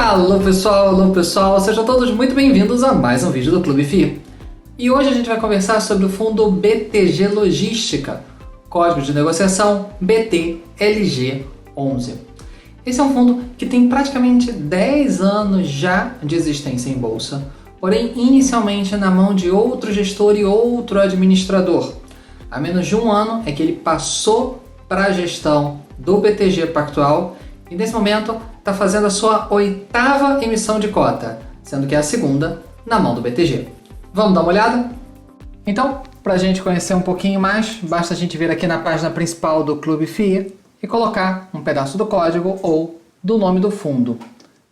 Alô pessoal, sejam todos muito bem-vindos a mais um vídeo do Clube FI. E hoje a gente vai conversar sobre o fundo BTG Logística, código de negociação BTLG11. Esse é um fundo que tem praticamente 10 anos já de existência em bolsa, porém inicialmente na mão de outro gestor e outro administrador. Há menos de um ano é que ele passou para a gestão do BTG Pactual e nesse momento está fazendo a sua 8ª emissão de cota, sendo que é a segunda na mão do BTG. Vamos dar uma olhada? Então, para a gente conhecer um pouquinho mais, basta a gente vir aqui na página principal do Clube FI e colocar um pedaço do código ou do nome do fundo.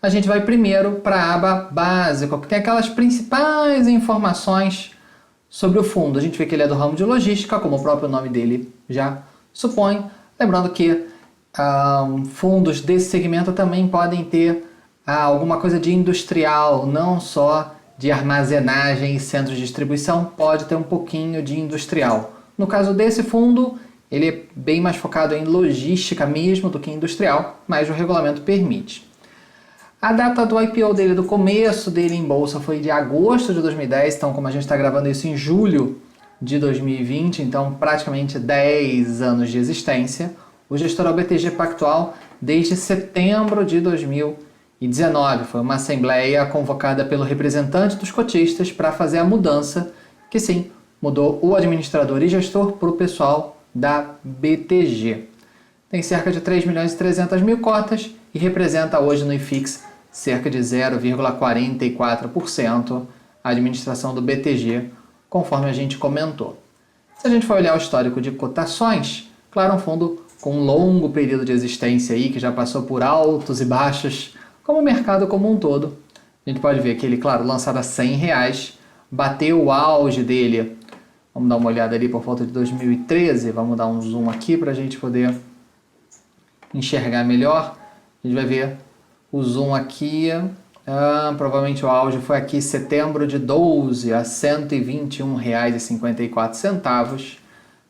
A gente vai primeiro para a aba básica, que tem aquelas principais informações sobre o fundo. A gente vê que ele é do ramo de logística, como o próprio nome dele já supõe. Lembrando que fundos desse segmento também podem ter alguma coisa de industrial, não só de armazenagem e centros de distribuição, pode ter um pouquinho de industrial. No caso desse fundo, ele é bem mais focado em logística mesmo do que industrial, mas o regulamento permite. A data do IPO dele, do começo dele em bolsa, foi de agosto de 2010, então como a gente está gravando isso em julho de 2020, então praticamente 10 anos de existência. O gestor é o BTG Pactual desde setembro de 2019. Foi uma assembleia convocada pelo representante dos cotistas para fazer a mudança, que sim, mudou o administrador e gestor para o pessoal da BTG. Tem cerca de 3.300.000 cotas e representa hoje no IFIX cerca de 0,44% a administração do BTG, conforme a gente comentou. Se a gente for olhar o histórico de cotações, claro, um fundo com um longo período de existência aí, que já passou por altos e baixos, como o mercado como um todo. A gente pode ver que ele, claro, lançado a R$100, bateu o auge dele. Vamos dar uma olhada ali por volta de 2013, vamos dar um zoom aqui para a gente poder enxergar melhor. A gente vai ver o zoom aqui, provavelmente o auge foi aqui em setembro de 12 a R$121,54.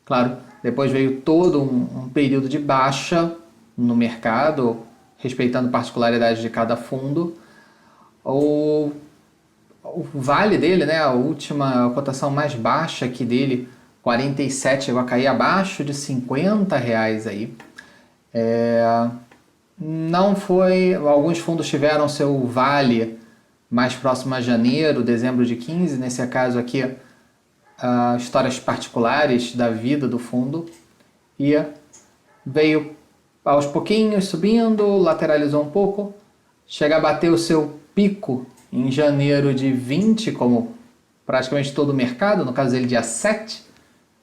Claro, depois veio todo um período de baixa no mercado, respeitando particularidades de cada fundo. O vale dele, né, a última cotação mais baixa aqui dele, 47, chegou a cair abaixo de R$50 aí. Não foi, alguns fundos tiveram seu vale mais próximo a janeiro, dezembro de 15, nesse caso aqui, histórias particulares da vida do fundo, e veio aos pouquinhos subindo, lateralizou um pouco, chega a bater o seu pico em janeiro de 20, como praticamente todo o mercado, no caso dele dia 7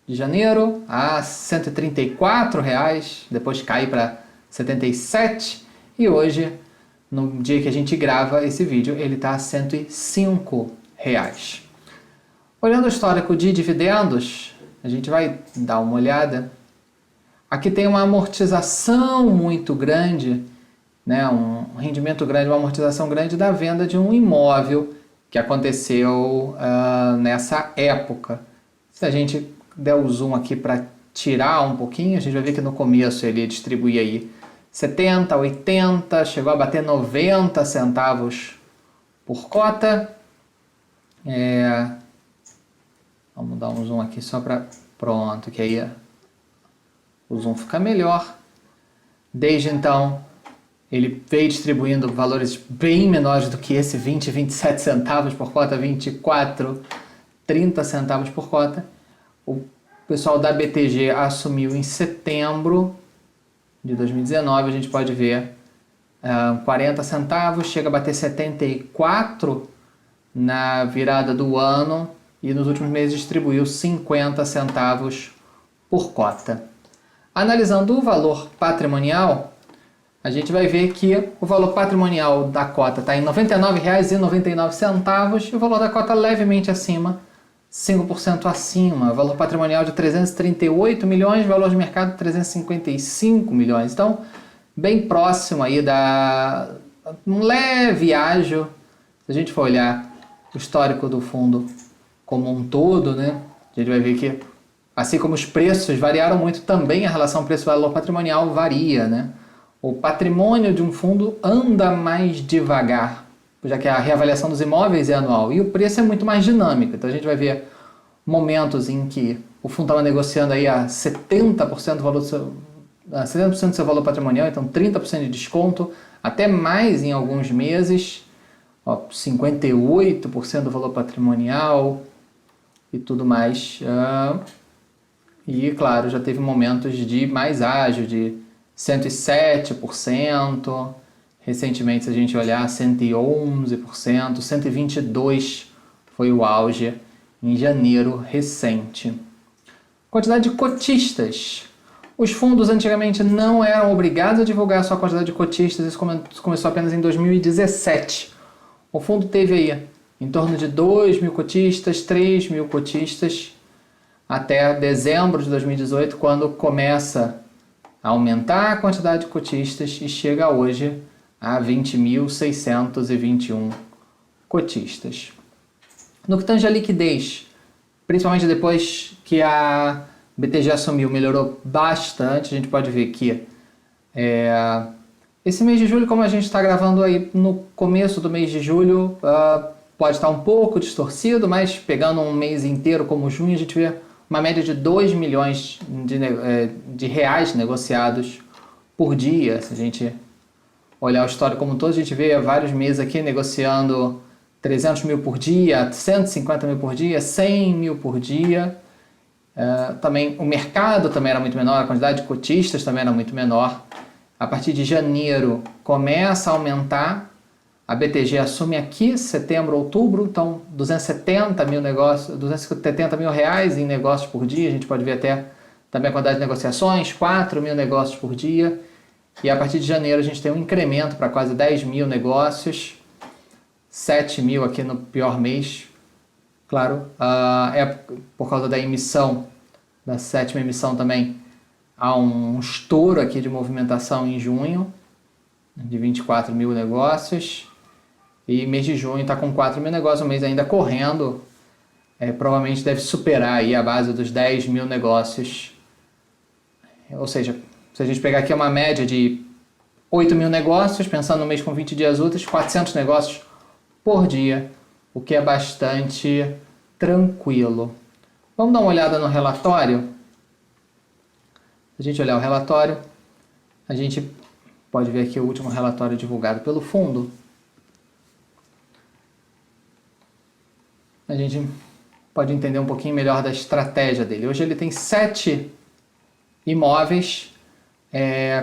de janeiro, a R$134, depois cai para 77, e hoje, no dia que a gente grava esse vídeo, ele está a R$105. Olhando o histórico de dividendos, a gente vai dar uma olhada. Aqui tem uma amortização muito grande, né, um rendimento grande, uma amortização grande da venda de um imóvel que aconteceu nessa época. Se a gente der o zoom aqui para tirar um pouquinho, a gente vai ver que no começo ele distribuía aí 70, 80, chegou a bater 90 centavos por cota. Vamos dar um zoom aqui só para... Pronto, que aí o zoom fica melhor. Desde então, ele veio distribuindo valores bem menores do que esse, 20, 27 centavos por cota, 24, 30 centavos por cota. O pessoal da BTG assumiu em setembro de 2019, a gente pode ver 40 centavos, chega a bater 74 na virada do ano, e nos últimos meses distribuiu 50 centavos por cota. Analisando o valor patrimonial, a gente vai ver que o valor patrimonial da cota está em R$ 99,99 e o valor da cota levemente acima, 5% acima. Valor patrimonial de 338 milhões, valor de mercado 355 milhões. Então, bem próximo aí um leve ágio. Se a gente for olhar o histórico do fundo como um todo, né, a gente vai ver que, assim como os preços variaram muito, também a relação preço-valor patrimonial varia, né? o patrimônio de um fundo anda mais devagar, já que a reavaliação dos imóveis é anual e o preço é muito mais dinâmico. Então a gente vai ver momentos em que o fundo estava negociando aí a 70% do valor do seu, 70% do seu valor patrimonial, então 30% de desconto, até mais em alguns meses, 58% do valor patrimonial e tudo mais. E, claro, já teve momentos de mais ágil, de 107%, recentemente, se a gente olhar, 111%, 122% foi o auge em janeiro recente. Quantidade de cotistas. Os fundos antigamente não eram obrigados a divulgar a sua quantidade de cotistas, isso começou apenas em 2017. O fundo teve aí em torno de 2.000 cotistas, 3.000 cotistas, até dezembro de 2018, quando começa a aumentar a quantidade de cotistas e chega hoje a 20.621 cotistas. No que tange a liquidez, principalmente depois que a BTG assumiu, melhorou bastante. A gente pode ver que esse mês de julho, como a gente está gravando aí no começo do mês de julho, pode estar um pouco distorcido, mas pegando um mês inteiro como junho, a gente vê uma média de 2 milhões de reais negociados por dia. Se a gente olhar o histórico como um todo, a gente vê vários meses aqui negociando 300 mil por dia, 150 mil por dia, 100 mil por dia. Também o mercado também era muito menor, a quantidade de cotistas também era muito menor. A partir de janeiro começa a aumentar, a BTG assume aqui, setembro, outubro, então 270 mil negócios, 270 mil reais em negócios por dia, a gente pode ver até também a quantidade de negociações, 4 mil negócios por dia, e a partir de janeiro a gente tem um incremento para quase 10 mil negócios, 7 mil aqui no pior mês. Claro, é por causa da emissão, da 7ª emissão também, há um estouro aqui de movimentação em junho, de 24 mil negócios, e mês de junho está com 4 mil negócios, o mês ainda correndo, provavelmente deve superar aí a base dos 10 mil negócios, ou seja, se a gente pegar aqui uma média de 8 mil negócios, pensando no mês com 20 dias úteis, 400 negócios por dia, o que é bastante tranquilo. Vamos dar uma olhada no relatório? Se a gente olhar o relatório, a gente pode ver aqui o último relatório divulgado pelo fundo. A gente pode entender um pouquinho melhor da estratégia dele. Hoje ele tem 7 imóveis,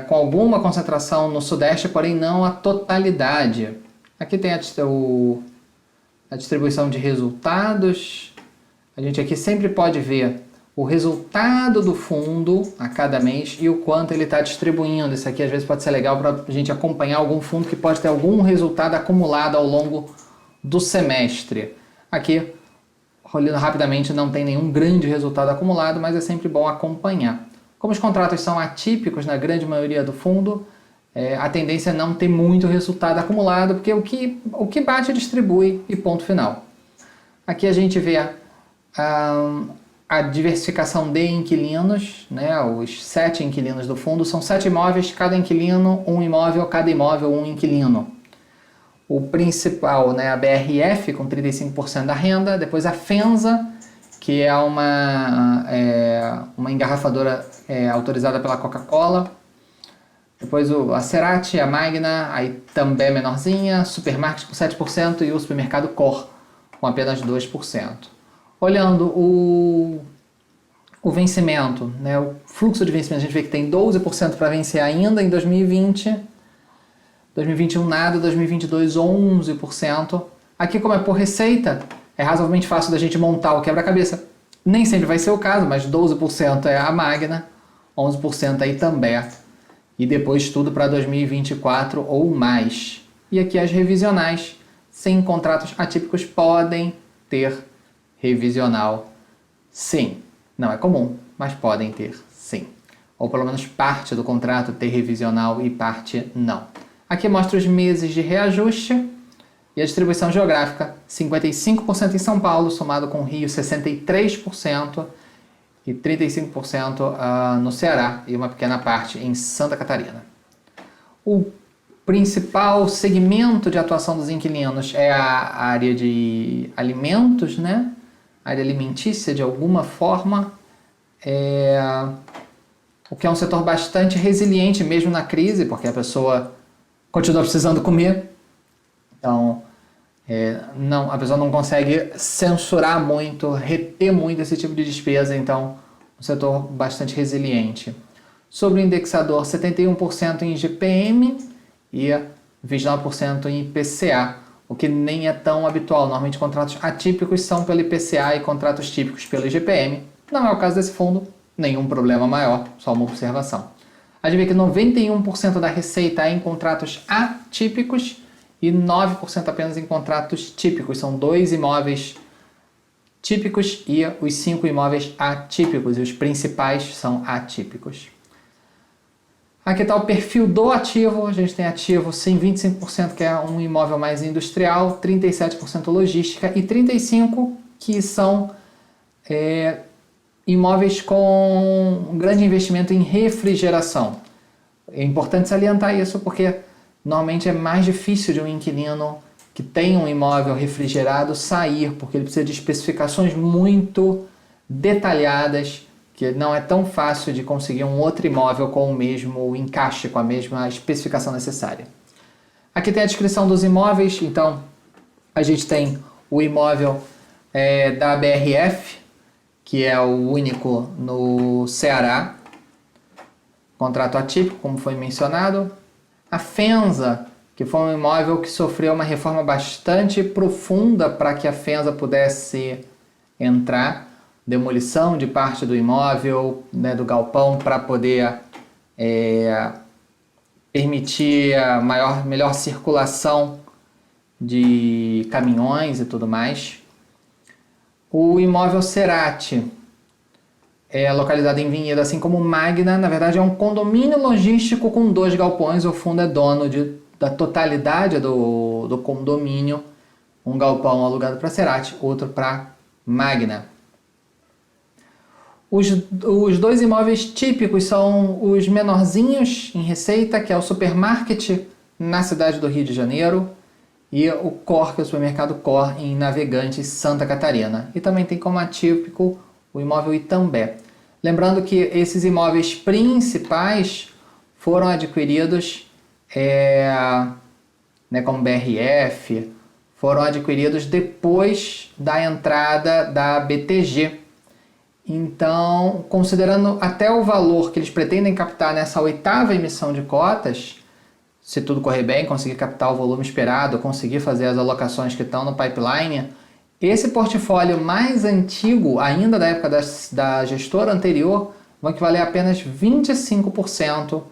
com alguma concentração no Sudeste, porém não a totalidade. Aqui tem a distribuição de resultados. A gente aqui sempre pode ver o resultado do fundo a cada mês e o quanto ele está distribuindo. Isso aqui às vezes pode ser legal para a gente acompanhar algum fundo que pode ter algum resultado acumulado ao longo do semestre. Aqui, olhando rapidamente, não tem nenhum grande resultado acumulado, mas é sempre bom acompanhar. Como os contratos são atípicos na grande maioria do fundo, a tendência é não ter muito resultado acumulado, porque o que bate distribui e ponto final. Aqui a gente vê a diversificação de inquilinos, né? Os 7 inquilinos do fundo são 7 imóveis, cada inquilino, um imóvel, cada imóvel, um inquilino. O principal, né, a BRF, com 35% da renda, depois a Fenza, que é uma engarrafadora autorizada pela Coca-Cola, depois a Cerati, a Magna, aí também menorzinha, Supermarket com 7% e o Supermercado Cor com apenas 2%. Olhando o vencimento, né, o fluxo de vencimento, a gente vê que tem 12% para vencer ainda em 2020, 2021 nada, 2022 11%. Aqui, como é por receita, é razoavelmente fácil da gente montar o quebra-cabeça. Nem sempre vai ser o caso, mas 12% é a Magna, 11% aí também. E depois tudo para 2024 ou mais. E aqui as revisionais, sem contratos atípicos, podem ter revisional, sim. Não é comum, mas podem ter, sim. Ou pelo menos parte do contrato ter revisional e parte não. Aqui mostra os meses de reajuste e a distribuição geográfica, 55% em São Paulo, somado com Rio 63% e 35% no Ceará e uma pequena parte em Santa Catarina. O principal segmento de atuação dos inquilinos é a área de alimentos, né? Área alimentícia de alguma forma, o que é um setor bastante resiliente mesmo na crise, porque a pessoa continua precisando comer, então a pessoa não consegue censurar muito, reter muito esse tipo de despesa, então um setor bastante resiliente. Sobre o indexador, 71% em IGPM e 29% em IPCA, o que nem é tão habitual. Normalmente contratos atípicos são pelo IPCA e contratos típicos pelo IGPM. Não é o caso desse fundo, nenhum problema maior, só uma observação. A gente vê que 91% da receita é em contratos atípicos e 9% apenas em contratos típicos. São 2 imóveis típicos e os 5 imóveis atípicos, e os principais são atípicos. Aqui está o perfil do ativo. A gente tem ativo sim, 25% que é um imóvel mais industrial, 37% logística e 35% que são imóveis com um grande investimento em refrigeração. É importante salientar isso porque normalmente é mais difícil de um inquilino que tem um imóvel refrigerado sair, porque ele precisa de especificações muito detalhadas, que não é tão fácil de conseguir um outro imóvel com o mesmo encaixe, com a mesma especificação necessária. Aqui tem a descrição dos imóveis. Então a gente tem o imóvel da BRF, que é o único no Ceará, contrato atípico, como foi mencionado. A Fenza, que foi um imóvel que sofreu uma reforma bastante profunda para que a Fenza pudesse entrar, demolição de parte do imóvel, né, do galpão, para poder permitir a melhor circulação de caminhões e tudo mais. O imóvel Cerati é localizado em Vinhedo, assim como Magna. Na verdade é um condomínio logístico com 2 galpões. O fundo é dono da totalidade do condomínio. Um galpão alugado para Cerati, outro para Magna. Os 2 imóveis típicos são os menorzinhos em receita, que é o Supermarket na cidade do Rio de Janeiro, e o Cor, que é o supermercado Cor em Navegantes, Santa Catarina. E também tem como atípico o imóvel Itambé. Lembrando que esses imóveis principais foram adquiridos como BRF, foram adquiridos depois da entrada da BTG. Então, considerando até o valor que eles pretendem captar nessa 8ª emissão de cotas, se tudo correr bem, conseguir captar o volume esperado, conseguir fazer as alocações que estão no pipeline, esse portfólio mais antigo, ainda da época da gestora anterior, vai equivaler a apenas 25%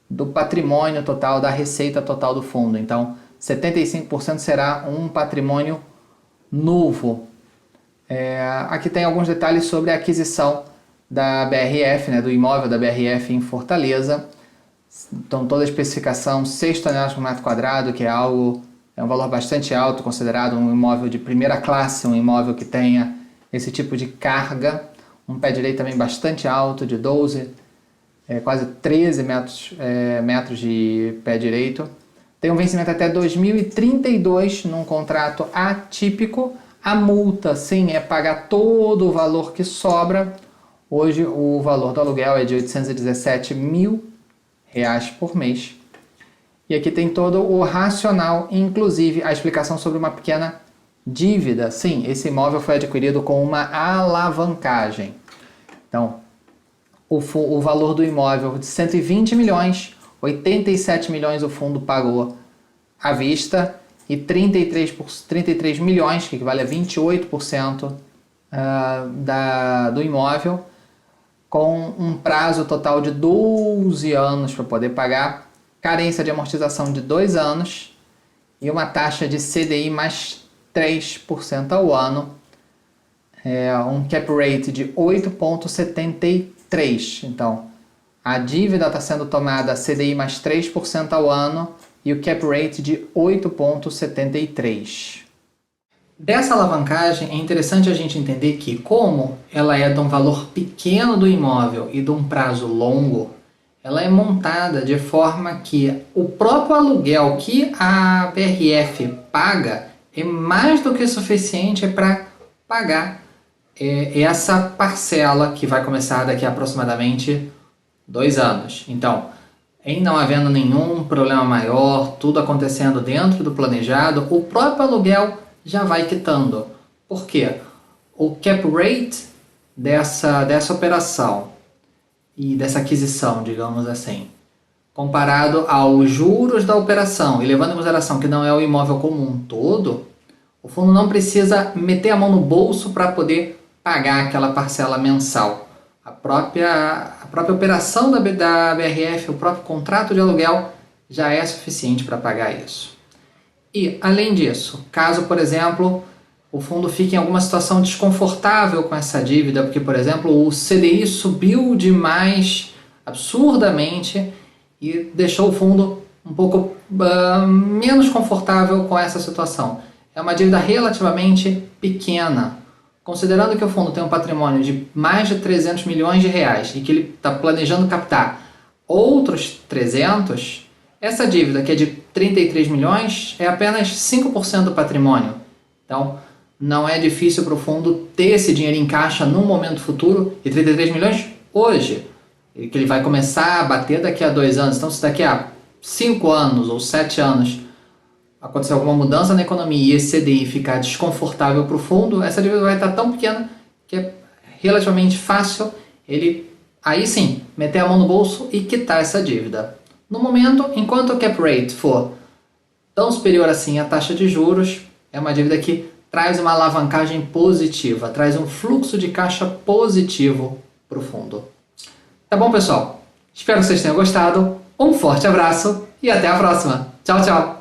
do patrimônio total, da receita total do fundo. Então, 75% será um patrimônio novo. Aqui tem alguns detalhes sobre a aquisição da BRF, né, do imóvel da BRF em Fortaleza. Então toda a especificação 6 toneladas por metro quadrado, que é um valor bastante alto, considerado um imóvel de primeira classe, um imóvel que tenha esse tipo de carga. Um pé direito também bastante alto, de 12, quase 13 metros de pé direito. Tem um vencimento até 2032 num contrato atípico. A multa, sim, é pagar todo o valor que sobra. Hoje o valor do aluguel é de R$817 mil por mês. E aqui tem todo o racional, inclusive a explicação sobre uma pequena dívida. Sim, esse imóvel foi adquirido com uma alavancagem. Então, o valor do imóvel de 120 milhões, 87 milhões o fundo pagou à vista, e 33 milhões, que equivale a 28% do imóvel, com um prazo total de 12 anos para poder pagar, carência de amortização de 2 anos e uma taxa de CDI mais 3% ao ano, um cap rate de 8,73. Então, a dívida está sendo tomada CDI mais 3% ao ano e o cap rate de 8,73. Dessa alavancagem é interessante a gente entender que, como ela é de um valor pequeno do imóvel e de um prazo longo, ela é montada de forma que o próprio aluguel que a BRF paga é mais do que suficiente para pagar essa parcela que vai começar daqui a aproximadamente 2 anos. Então, em não havendo nenhum problema maior, tudo acontecendo dentro do planejado, o próprio aluguel já vai quitando. Por quê? O cap rate dessa operação e dessa aquisição, digamos assim, comparado aos juros da operação, e levando em consideração que não é o imóvel como um todo, o fundo não precisa meter a mão no bolso para poder pagar aquela parcela mensal. A própria operação da BRF, o próprio contrato de aluguel, já é suficiente para pagar isso. E, além disso, caso, por exemplo, o fundo fique em alguma situação desconfortável com essa dívida, porque, por exemplo, o CDI subiu demais, absurdamente, e deixou o fundo um pouco menos confortável com essa situação. É uma dívida relativamente pequena. Considerando que o fundo tem um patrimônio de mais de 300 milhões de reais e que ele está planejando captar outros 300, essa dívida, que é de 33 milhões, é apenas 5% do patrimônio. Então, não é difícil para o fundo ter esse dinheiro em caixa num momento futuro, e 33 milhões hoje, que ele vai começar a bater daqui a 2 anos. Então, se daqui a 5 anos ou 7 anos acontecer alguma mudança na economia e esse CDI ficar desconfortável para o fundo, essa dívida vai estar tão pequena que é relativamente fácil ele, aí sim, meter a mão no bolso e quitar essa dívida. No momento, enquanto o cap rate for tão superior assim à taxa de juros, é uma dívida que traz uma alavancagem positiva, traz um fluxo de caixa positivo para o fundo. Tá bom, pessoal? Espero que vocês tenham gostado. Um forte abraço e até a próxima. Tchau, tchau!